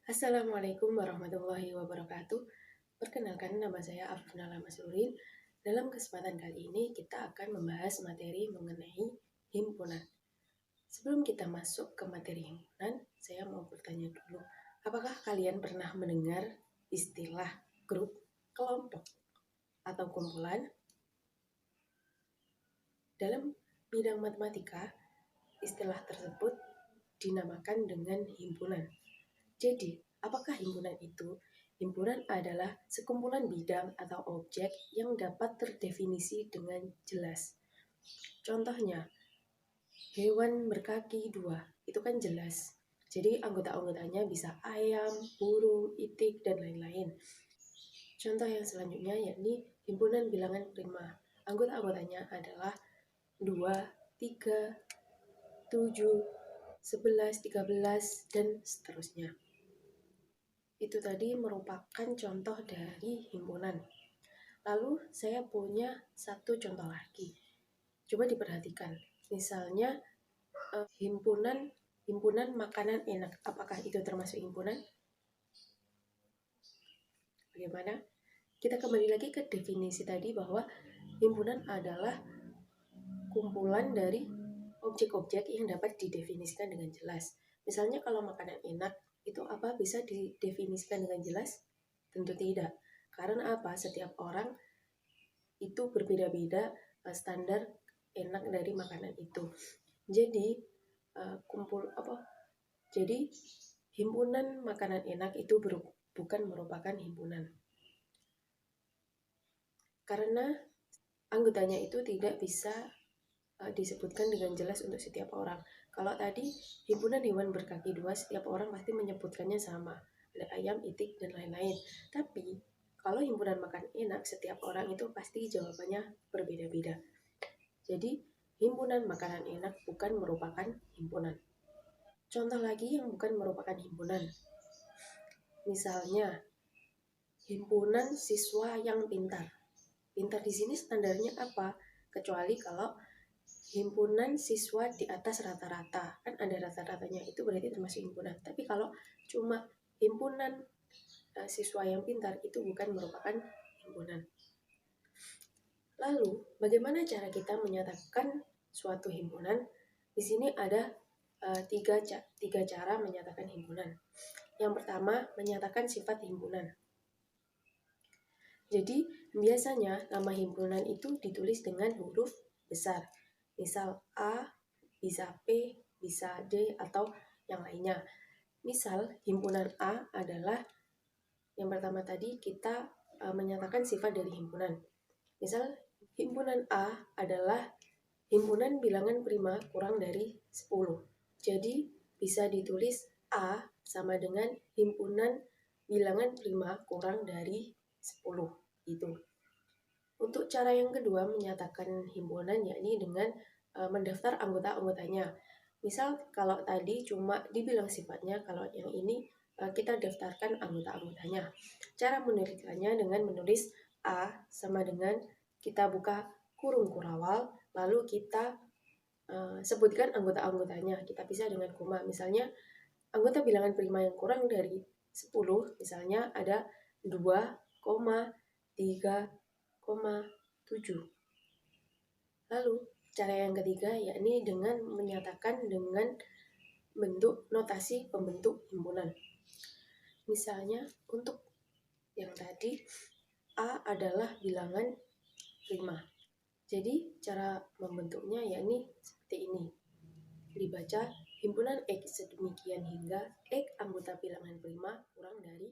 Assalamualaikum warahmatullahi wabarakatuh. Perkenalkan, nama saya Afnala Maslurin. Dalam kesempatan kali ini kita akan membahas materi mengenai himpunan. Sebelum kita masuk ke materi himpunan, saya mau bertanya dulu. Apakah kalian pernah mendengar istilah grup, kelompok, atau kumpulan? Dalam bidang matematika, istilah tersebut dinamakan dengan himpunan. Jadi, apakah himpunan itu? Himpunan adalah sekumpulan bidang atau objek yang dapat terdefinisi dengan jelas. Contohnya, hewan berkaki dua, itu kan jelas. Jadi anggota-anggotanya bisa ayam, burung, itik, dan lain-lain. Contoh yang selanjutnya yakni himpunan bilangan prima. Anggota-anggotanya adalah 2, 3, 7, 11, 13, dan seterusnya. Itu tadi merupakan contoh dari himpunan. Lalu saya punya satu contoh lagi. Coba diperhatikan. Misalnya himpunan makanan enak. Apakah itu termasuk himpunan? Bagaimana? Kita kembali lagi ke definisi tadi bahwa himpunan adalah kumpulan dari objek-objek yang dapat didefinisikan dengan jelas. Misalnya kalau makanan enak, itu apa bisa didefinisikan dengan jelas? Tentu tidak. Karena apa? Setiap orang itu berbeda-beda standar enak dari makanan itu. Jadi Jadi himpunan makanan enak itu bukan merupakan himpunan. Karena anggotanya itu tidak bisa disebutkan dengan jelas untuk setiap orang. Kalau tadi himpunan hewan berkaki dua, setiap orang pasti menyebutkannya sama. Ada ayam, itik, dan lain-lain. Tapi kalau himpunan makan enak, setiap orang itu pasti jawabannya berbeda-beda. Jadi himpunan makanan enak bukan merupakan himpunan. Contoh lagi yang bukan merupakan himpunan. Misalnya himpunan siswa yang pintar. Pintar di sini standarnya apa? Kecuali kalau himpunan siswa di atas rata-rata, kan ada rata-ratanya, itu berarti termasuk himpunan. Tapi kalau cuma himpunan siswa yang pintar, itu bukan merupakan himpunan. Lalu, bagaimana cara kita menyatakan suatu himpunan? Di sini ada tiga cara menyatakan himpunan. Yang pertama, menyatakan sifat himpunan. Jadi, biasanya nama himpunan itu ditulis dengan huruf besar. Misal A, bisa P, bisa D, atau yang lainnya. Misal, himpunan A adalah yang pertama tadi kita menyatakan sifat dari himpunan. Misal, himpunan A adalah himpunan bilangan prima kurang dari 10. Jadi, bisa ditulis A sama dengan himpunan bilangan prima kurang dari 10. Itu. Untuk cara yang kedua menyatakan himpunan yakni dengan mendaftar anggota-anggotanya. Misal kalau tadi cuma dibilang sifatnya, kalau yang ini kita daftarkan anggota-anggotanya. Cara menuliskannya dengan menulis A sama dengan kita buka kurung kurawal, lalu kita sebutkan anggota-anggotanya. Kita pisah dengan koma. Misalnya anggota bilangan prima yang kurang dari 10, misalnya ada 2,3,7. Lalu cara yang ketiga yakni dengan menyatakan dengan bentuk notasi pembentuk himpunan. Misalnya untuk yang tadi A adalah bilangan prima. Jadi cara membentuknya yakni seperti ini. Dibaca himpunan X sedemikian hingga X anggota bilangan prima kurang dari